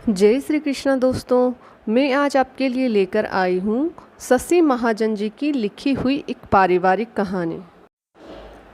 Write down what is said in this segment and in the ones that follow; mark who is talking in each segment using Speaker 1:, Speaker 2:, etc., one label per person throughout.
Speaker 1: जय श्री कृष्ण दोस्तों। मैं आज आपके लिए लेकर आई हूँ शशि महाजन जी की लिखी हुई एक पारिवारिक कहानी।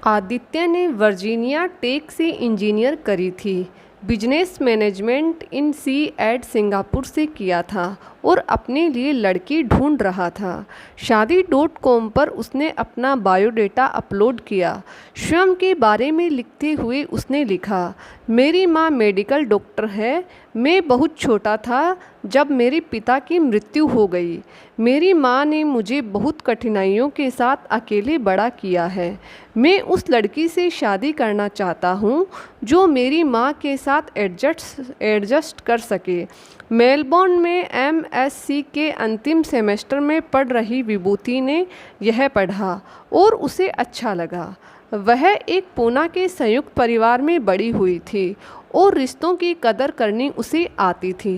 Speaker 1: आदित्य ने वर्जीनिया टेक से इंजीनियर करी थी। बिजनेस मैनेजमेंट इन सी एड सिंगापुर से किया था और अपने लिए लड़की ढूंढ रहा था। शादी.com पर उसने अपना बायोडेटा अपलोड किया। स्वयं के बारे में लिखते हुए उसने लिखा, मेरी माँ मेडिकल डॉक्टर है। मैं बहुत छोटा था जब मेरे पिता की मृत्यु हो गई। मेरी माँ ने मुझे बहुत कठिनाइयों के साथ अकेले बड़ा किया है। मैं उस लड़की से शादी करना चाहता हूँ जो मेरी माँ के साथ एडजस्ट कर सके। मेलबोर्न में MSc के अंतिम सेमेस्टर में पढ़ रही विभूति ने यह पढ़ा और उसे अच्छा लगा। वह एक पूना के संयुक्त परिवार में बड़ी हुई थी और रिश्तों की कदर करनी उसे आती थी।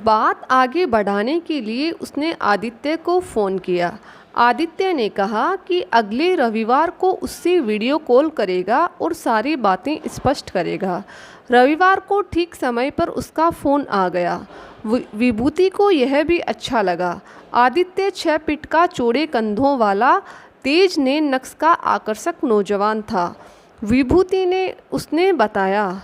Speaker 1: बात आगे बढ़ाने के लिए उसने आदित्य को फ़ोन किया। आदित्य ने कहा कि अगले रविवार को उससे वीडियो कॉल करेगा और सारी बातें स्पष्ट करेगा। रविवार को ठीक समय पर उसका फ़ोन आ गया। विभूति को यह भी अच्छा लगा। आदित्य 6 फीट का चौड़े कंधों वाला तेज नैन नक्श का आकर्षक नौजवान था। विभूति ने उसने बताया,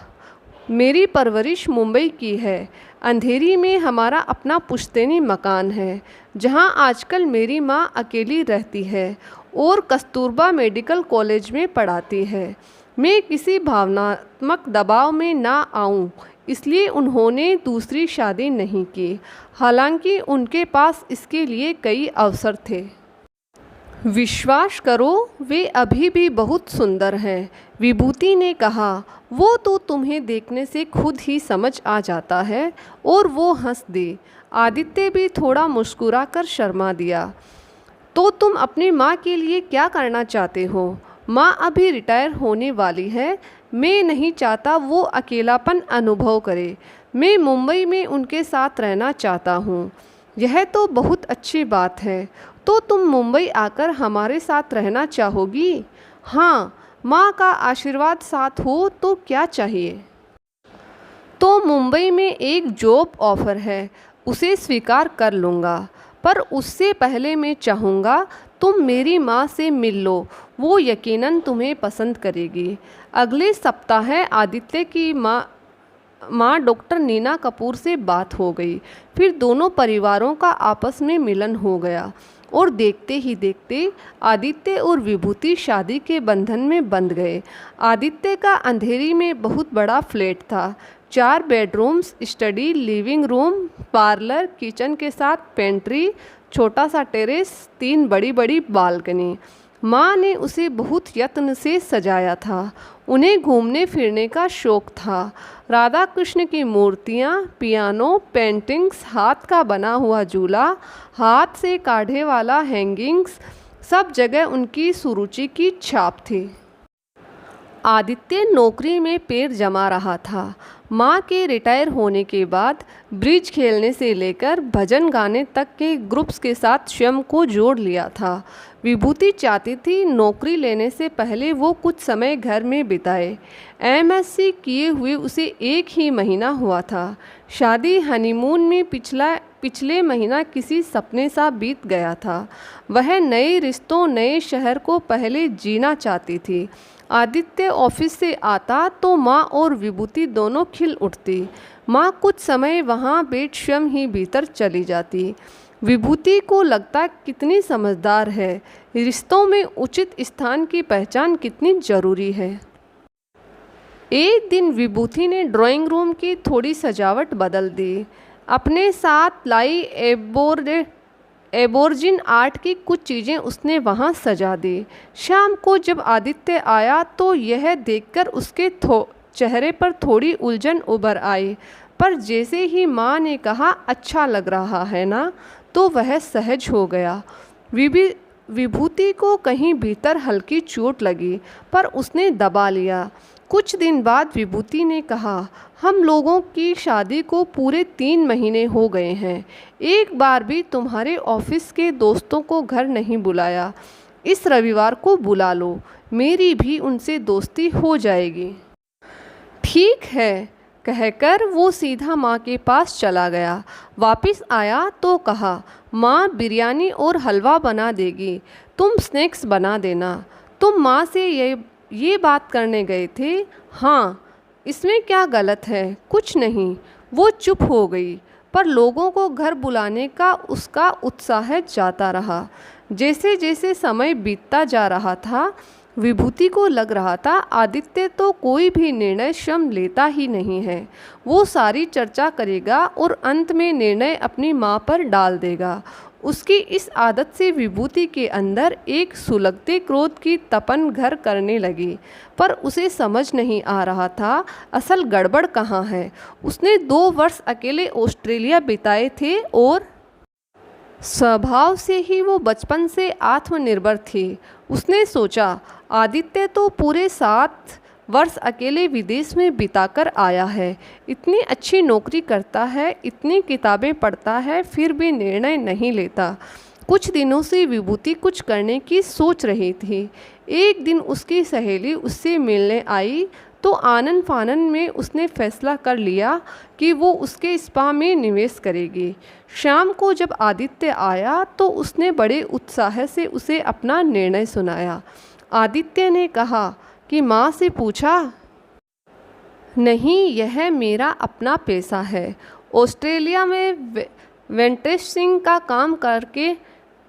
Speaker 1: मेरी परवरिश मुंबई की है। अंधेरी में हमारा अपना पुश्तैनी मकान है जहां आजकल मेरी माँ अकेली रहती है और कस्तूरबा मेडिकल कॉलेज में पढ़ाती है। मैं किसी भावनात्मक दबाव में ना आऊं, इसलिए उन्होंने दूसरी शादी नहीं की। हालांकि उनके पास इसके लिए कई अवसर थे। विश्वास करो, वे अभी भी बहुत सुंदर हैं। विभूति ने कहा, वो तो तुम्हें देखने से खुद ही समझ आ जाता है। और वो हंस दी। आदित्य भी थोड़ा मुस्कुरा कर शर्मा दिया। तो तुम अपनी माँ के लिए क्या करना चाहते हो? माँ अभी रिटायर होने वाली है। मैं नहीं चाहता वो अकेलापन अनुभव करे। मैं मुंबई में उनके साथ रहना चाहता हूँ। यह तो बहुत अच्छी बात है। तो तुम मुंबई आकर हमारे साथ रहना चाहोगी? हाँ, माँ का आशीर्वाद साथ हो तो क्या चाहिए। तो मुंबई में एक जॉब ऑफ़र है, उसे स्वीकार कर लूँगा। पर उससे पहले मैं चाहूँगा तुम मेरी माँ से मिल लो। वो यकीनन तुम्हें पसंद करेगी। अगले सप्ताह आदित्य की माँ डॉक्टर नीना कपूर से बात हो गई। फिर दोनों परिवारों का आपस में मिलन हो गया और देखते ही देखते आदित्य और विभूति शादी के बंधन में बंध गए। आदित्य का अंधेरी में बहुत बड़ा फ्लैट था। 4 bedrooms, study, living room, parlour, kitchen के साथ पेंट्री, छोटा सा टेरेस, 3 बड़ी बड़ी बालकनी। माँ ने उसे बहुत यत्न से सजाया था। उन्हें घूमने फिरने का शौक था। राधा कृष्ण की मूर्तियाँ, पियानो, पेंटिंग्स, हाथ का बना हुआ झूला, हाथ से काढ़े वाला हैंगिंग्स, सब जगह उनकी सुरुचि की छाप थी। आदित्य नौकरी में पैर जमा रहा था। माँ के रिटायर होने के बाद ब्रिज खेलने से लेकर भजन गाने तक के ग्रुप्स के साथ स्वयं को जोड़ लिया था। विभूति चाहती थी नौकरी लेने से पहले वो कुछ समय घर में बिताए। MSc किए हुए उसे 1 ही महीना हुआ था। शादी हनीमून में पिछले महीना किसी सपने सा बीत गया था। वह नए रिश्तों, नए शहर को पहले जीना चाहती थी। आदित्य ऑफिस से आता तो माँ और विभूति दोनों खिल उठती। माँ कुछ समय वहाँ बैठ स्वयं ही भीतर चली जाती। विभूति को लगता कितनी समझदार है, रिश्तों में उचित स्थान की पहचान कितनी जरूरी है। एक दिन विभूति ने ड्राइंग रूम की थोड़ी सजावट बदल दी। अपने साथ लाई एबोर्जिन आर्ट की कुछ चीज़ें उसने वहाँ सजा दी। शाम को जब आदित्य आया तो यह देखकर उसके चेहरे पर थोड़ी उलझन उभर आई। पर जैसे ही माँ ने कहा, अच्छा लग रहा है ना, तो वह सहज हो गया। विभूति को कहीं भीतर हल्की चोट लगी, पर उसने दबा लिया। कुछ दिन बाद विभूति ने कहा, हम लोगों की शादी को पूरे 3 महीने हो गए हैं। एक बार भी तुम्हारे ऑफिस के दोस्तों को घर नहीं बुलाया। इस रविवार को बुला लो, मेरी भी उनसे दोस्ती हो जाएगी। ठीक है, कहकर वो सीधा माँ के पास चला गया। वापस आया तो कहा, माँ बिरयानी और हलवा बना देगी, तुम स्नैक्स बना देना। तुम माँ से ये बात करने गए थे? हाँ। इसमें क्या गलत है? कुछ नहीं। वो चुप हो गई, पर लोगों को घर बुलाने का उसका उत्साह जाता रहा। जैसे जैसे समय बीतता जा रहा था, विभूति को लग रहा था आदित्य तो कोई भी निर्णय स्वयं लेता ही नहीं है। वो सारी चर्चा करेगा और अंत में निर्णय अपनी माँ पर डाल देगा। उसकी इस आदत से विभूति के अंदर एक सुलगते क्रोध की तपन घर करने लगी, पर उसे समझ नहीं आ रहा था असल गड़बड़ कहाँ है। उसने 2 वर्ष अकेले ऑस्ट्रेलिया बिताए थे और स्वभाव से ही वो बचपन से आत्मनिर्भर थी। उसने सोचा, आदित्य तो पूरे 7 वर्ष अकेले विदेश में बिताकर आया है, इतनी अच्छी नौकरी करता है, इतनी किताबें पढ़ता है, फिर भी निर्णय नहीं लेता। कुछ दिनों से विभूति कुछ करने की सोच रही थी। एक दिन उसकी सहेली उससे मिलने आई तो आनन फानन में उसने फैसला कर लिया कि वो उसके स्पा में निवेश करेगी। शाम को जब आदित्य आया तो उसने बड़े उत्साह से उसे अपना निर्णय सुनाया। आदित्य ने कहा कि माँ से पूछा, नहीं, यह मेरा अपना पैसा है। ऑस्ट्रेलिया में वेंट्रेसिंग का काम करके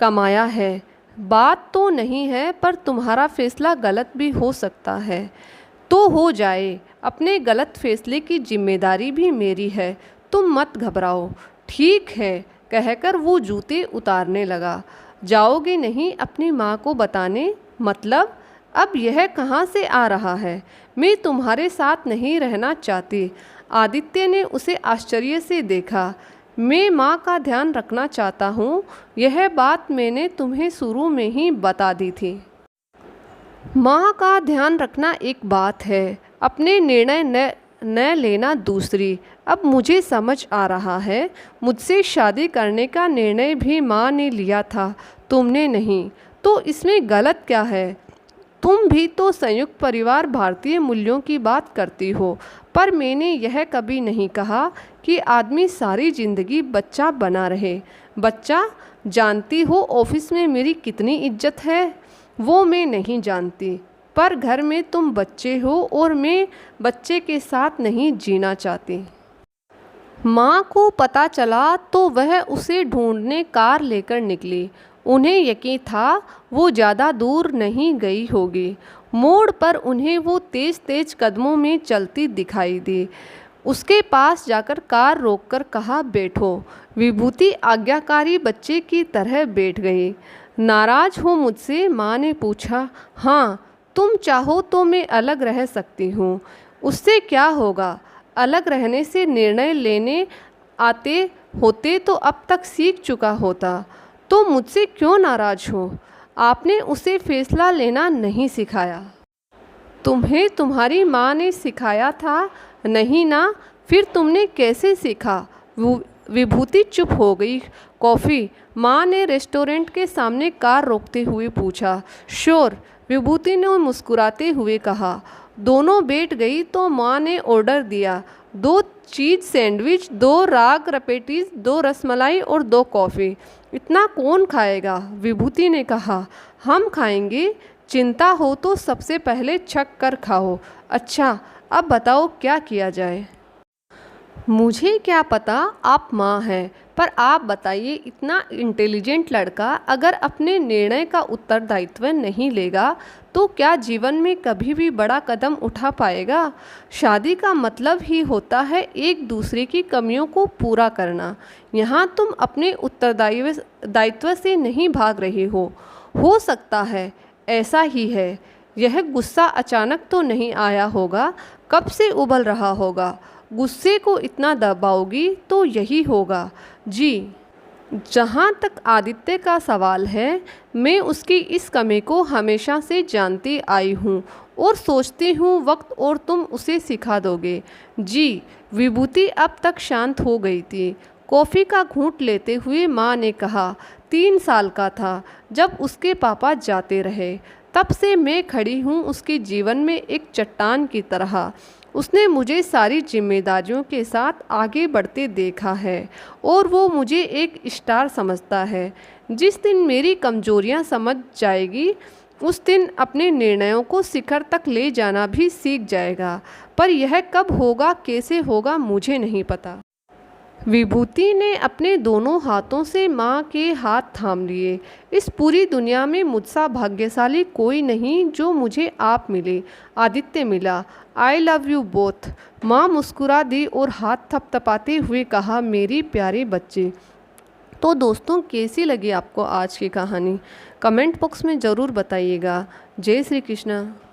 Speaker 1: कमाया है। बात तो नहीं है, पर तुम्हारा फैसला गलत भी हो सकता है। तो हो जाए, अपने गलत फैसले की जिम्मेदारी भी मेरी है, तुम मत घबराओ। ठीक है, कहकर वो जूते उतारने लगा। जाओगे नहीं अपनी माँ को बताने? मतलब अब यह कहाँ से आ रहा है? मैं तुम्हारे साथ नहीं रहना चाहती। आदित्य ने उसे आश्चर्य से देखा। मैं माँ का ध्यान रखना चाहता हूँ, यह बात मैंने तुम्हें शुरू में ही बता दी थी। माँ का ध्यान रखना एक बात है, अपने निर्णय न लेना दूसरी। अब मुझे समझ आ रहा है, मुझसे शादी करने का निर्णय भी माँ ने लिया था, तुमने नहीं। तो इसमें गलत क्या है? तुम भी तो संयुक्त परिवार भारतीय मूल्यों की बात करती हो, पर मैंने यह कभी नहीं कहा कि आदमी सारी जिंदगी बच्चा बना रहे। बच्चा? जानती हो ऑफिस में मेरी कितनी इज्जत है? वो मैं नहीं जानती, पर घर में तुम बच्चे हो और मैं बच्चे के साथ नहीं जीना चाहती। माँ को पता चला तो वह उसे ढूंढने कार लेकर निकली। उन्हें यकीन था वो ज़्यादा दूर नहीं गई होगी। मोड़ पर उन्हें वो तेज़ तेज़ कदमों में चलती दिखाई दी। उसके पास जाकर कार रोककर कहा, बैठो। विभूति आज्ञाकारी बच्चे की तरह बैठ गई। नाराज़ हो मुझसे? माँ ने पूछा। हाँ, तुम चाहो तो मैं अलग रह सकती हूँ। उससे क्या होगा? अलग रहने से निर्णय लेने आते होते तो अब तक सीख चुका होता। तो मुझसे क्यों नाराज़ हो? आपने उसे फैसला लेना नहीं सिखाया। तुम्हें तुम्हारी माँ ने सिखाया था, नहीं ना? फिर तुमने कैसे सीखा? विभूति चुप हो गई। कॉफ़ी? माँ ने रेस्टोरेंट के सामने कार रोकते हुए पूछा। श्योर, विभूति ने मुस्कुराते हुए कहा। दोनों बैठ गई तो माँ ने ऑर्डर दिया, 2 चीज़ सैंडविच, 2 राग रपेटीज, 2 रसमलाई और 2 कॉफ़ी। इतना कौन खाएगा? विभूति ने कहा। हम खाएंगे। चिंता हो तो सबसे पहले छक कर खाओ। अच्छा, अब बताओ क्या किया जाए? मुझे क्या पता, आप माँ हैं, पर आप बताइए, इतना इंटेलिजेंट लड़का अगर अपने निर्णय का उत्तरदायित्व नहीं लेगा तो क्या जीवन में कभी भी बड़ा कदम उठा पाएगा? शादी का मतलब ही होता है एक दूसरे की कमियों को पूरा करना। यहाँ तुम अपने उत्तरदायित्व से नहीं भाग रही हो सकता है ऐसा ही है। यह गुस्सा अचानक तो नहीं आया होगा, कब से उबल रहा होगा। गुस्से को इतना दबाओगी तो यही होगा। जी, जहाँ तक आदित्य का सवाल है, मैं उसकी इस कमी को हमेशा से जानती आई हूँ और सोचती हूँ वक्त और तुम उसे सिखा दोगे। जी, विभूति अब तक शांत हो गई थी। कॉफ़ी का घूंट लेते हुए माँ ने कहा, 3 साल का था जब उसके पापा जाते रहे। तब से मैं खड़ी हूँ उसके जीवन में एक चट्टान की तरह। उसने मुझे सारी जिम्मेदारियों के साथ आगे बढ़ते देखा है और वो मुझे एक स्टार समझता है। जिस दिन मेरी कमजोरियां समझ जाएगी उस दिन अपने निर्णयों को शिखर तक ले जाना भी सीख जाएगा। पर यह कब होगा, कैसे होगा, मुझे नहीं पता। विभूति ने अपने दोनों हाथों से माँ के हाथ थाम लिए। इस पूरी दुनिया में मुझसा भाग्यशाली कोई नहीं जो मुझे आप मिले। आदित्य मिला। I love you both. माँ मुस्कुरा दी और हाथ थपथपाते हुए कहा, मेरी प्यारे बच्चे। तो दोस्तों, कैसी लगी आपको आज की कहानी? कमेंट बॉक्स में ज़रूर बताइएगा। जय श्री कृष्ण।